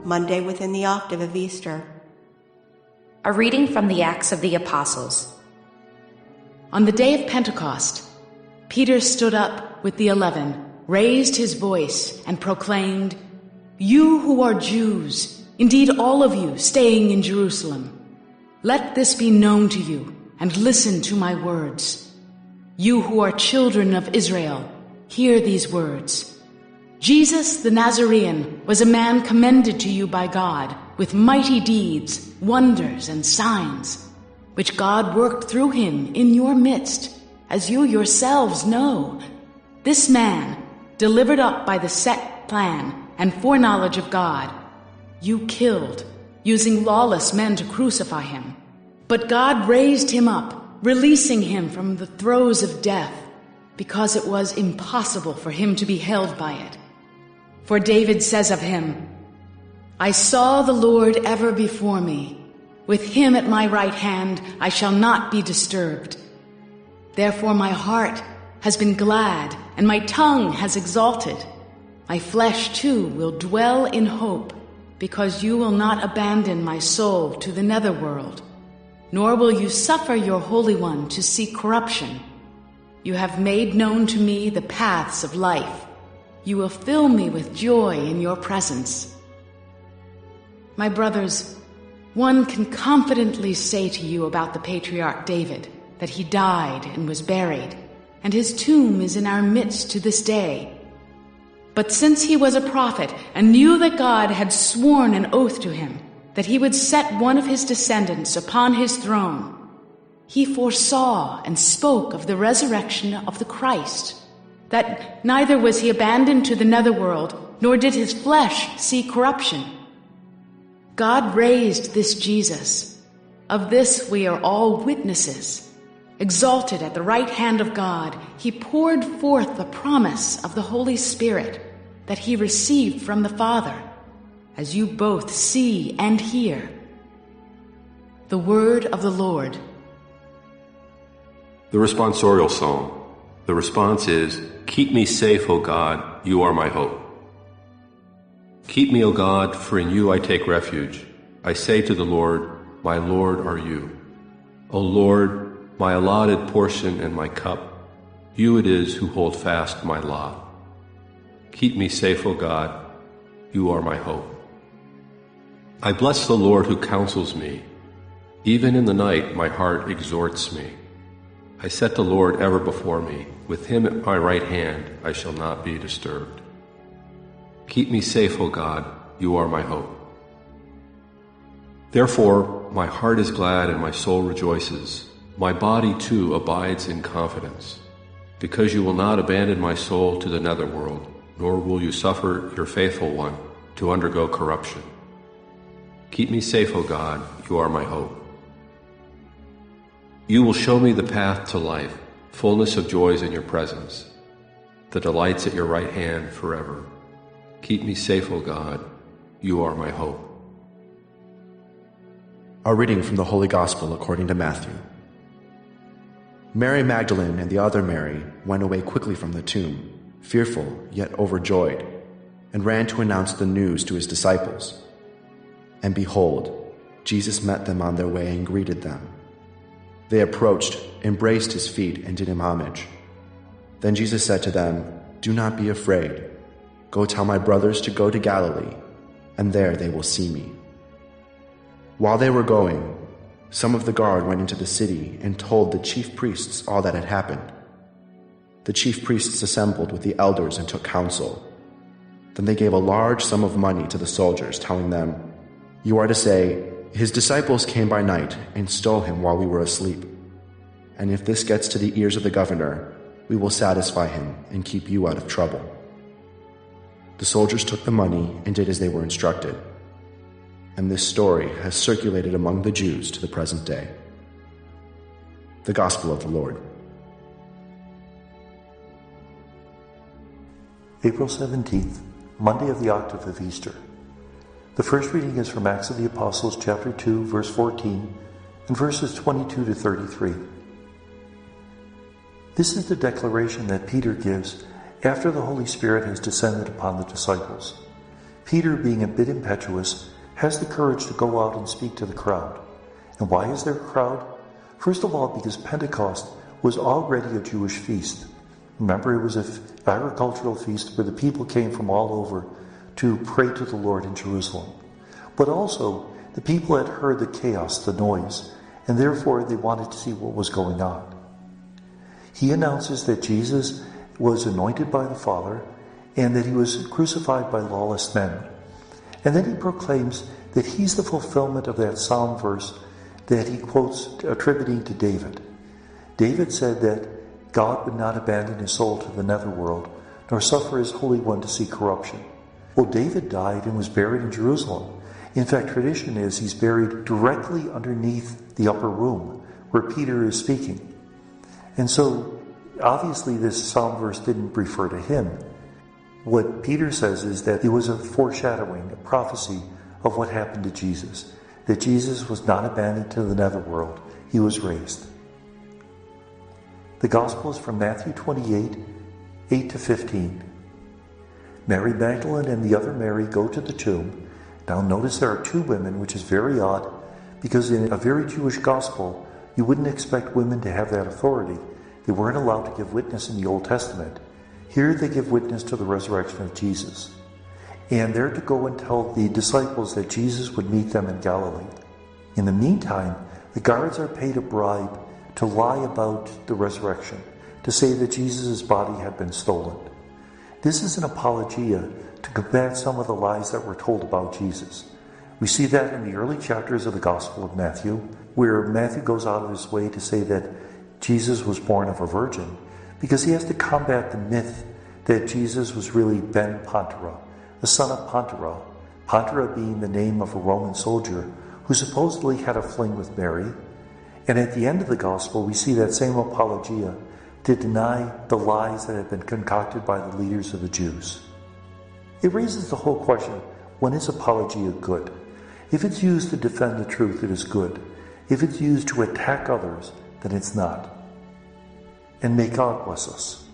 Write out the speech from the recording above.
Monday within the octave of Easter. A reading from the Acts of the Apostles. On the day of Pentecost, Peter stood up with the 11, raised his voice, and proclaimed, "You who are Jews, indeed all of you staying in Jerusalem, let this be known to you, and listen to my words. You who are children of Israel, hear these words. Jesus the Nazarene was a man commended to you by God with mighty deeds, wonders, and signs, which God worked through him in your midst, as you yourselves know. This man, delivered up by the set plan and foreknowledge of God, you killed, using lawless men to crucify him. But God raised him up, releasing him from the throes of death, because it was impossible for him to be held by it. For David says of him, 'I saw the Lord ever before me. With him at my right hand I shall not be disturbed. Therefore my heart has been glad, and my tongue has exalted. My flesh too will dwell in hope, because you will not abandon my soul to the netherworld, nor will you suffer your Holy One to see corruption. You have made known to me the paths of life. You will fill me with joy in your presence.' My brothers, one can confidently say to you about the patriarch David that he died and was buried, and his tomb is in our midst to this day. But since he was a prophet and knew that God had sworn an oath to him that he would set one of his descendants upon his throne, he foresaw and spoke of the resurrection of the Christ, that neither was he abandoned to the netherworld, nor did his flesh see corruption. God raised this Jesus. Of this we are all witnesses. Exalted at the right hand of God, he poured forth the promise of the Holy Spirit that he received from the Father, as you both see and hear. The word of the Lord. The responsorial psalm. The response is, "Keep me safe, O God, you are my hope." Keep me, O God, for in you I take refuge. I say to the Lord, my Lord are you. O Lord, my allotted portion and my cup, you it is who hold fast my lot. Keep me safe, O God, you are my hope. I bless the Lord who counsels me. Even in the night my heart exhorts me. I set the Lord ever before me. With him at my right hand I shall not be disturbed. Keep me safe, O God, you are my hope. Therefore my heart is glad and my soul rejoices. My body too abides in confidence, because you will not abandon my soul to the netherworld, nor will you suffer your faithful one to undergo corruption. Keep me safe, O God, you are my hope. You will show me the path to life, fullness of joys in your presence, the delights at your right hand forever. Keep me safe, O God, you are my hope. A reading from the Holy Gospel according to Matthew. Mary Magdalene and the other Mary went away quickly from the tomb, fearful yet overjoyed, and ran to announce the news to his disciples. And behold, Jesus met them on their way and greeted them. They approached, embraced his feet, and did him homage. Then Jesus said to them, "Do not be afraid. Go tell my brothers to go to Galilee, and there they will see me." While they were going, some of the guard went into the city and told the chief priests all that had happened. The chief priests assembled with the elders and took counsel. Then they gave a large sum of money to the soldiers, telling them, "You are to say, 'His disciples came by night and stole him while we were asleep. And if this gets to the ears of the governor, we will satisfy him and keep you out of trouble.'" The soldiers took the money and did as they were instructed. And this story has circulated among the Jews to the present day. The Gospel of the Lord. April 17th, Monday of the octave of Easter. The first reading is from Acts of the Apostles, chapter 2, verse 14, and verses 22 to 33. This is the declaration that Peter gives after the Holy Spirit has descended upon the disciples. Peter, being a bit impetuous, has the courage to go out and speak to the crowd. And why is there a crowd? First of all, because Pentecost was already a Jewish feast. Remember, it was an agricultural feast where the people came from all over to pray to the Lord in Jerusalem. But also, the people had heard the chaos, the noise, and therefore they wanted to see what was going on. He announces that Jesus was anointed by the Father and that he was crucified by lawless men. And then he proclaims that he's the fulfillment of that psalm verse that he quotes attributing to David. David said that God would not abandon his soul to the netherworld, nor suffer his Holy One to see corruption. Well, David died and was buried in Jerusalem. In fact, tradition is he's buried directly underneath the upper room where Peter is speaking. And so, obviously, this psalm verse didn't refer to him. What Peter says is that it was a foreshadowing, a prophecy of what happened to Jesus, that Jesus was not abandoned to the netherworld, he was raised. The Gospel is from Matthew 28, 8-15. Mary Magdalene and the other Mary go to the tomb. Now notice there are two women, which is very odd, because in a very Jewish gospel, you wouldn't expect women to have that authority. They weren't allowed to give witness in the Old Testament. Here they give witness to the resurrection of Jesus. And they're to go and tell the disciples that Jesus would meet them in Galilee. In the meantime, the guards are paid a bribe to lie about the resurrection, to say that Jesus' body had been stolen. This is an apologia to combat some of the lies that were told about Jesus. We see that in the early chapters of the Gospel of Matthew, where Matthew goes out of his way to say that Jesus was born of a virgin, because he has to combat the myth that Jesus was really Ben Pantera, the son of Pantera, Pantera being the name of a Roman soldier who supposedly had a fling with Mary. And at the end of the Gospel, we see that same apologia to deny the lies that had been concocted by the leaders of the Jews. It raises the whole question, when is apologia good? If it's used to defend the truth, it is good. If it's used to attack others, then it's not. And may God bless us.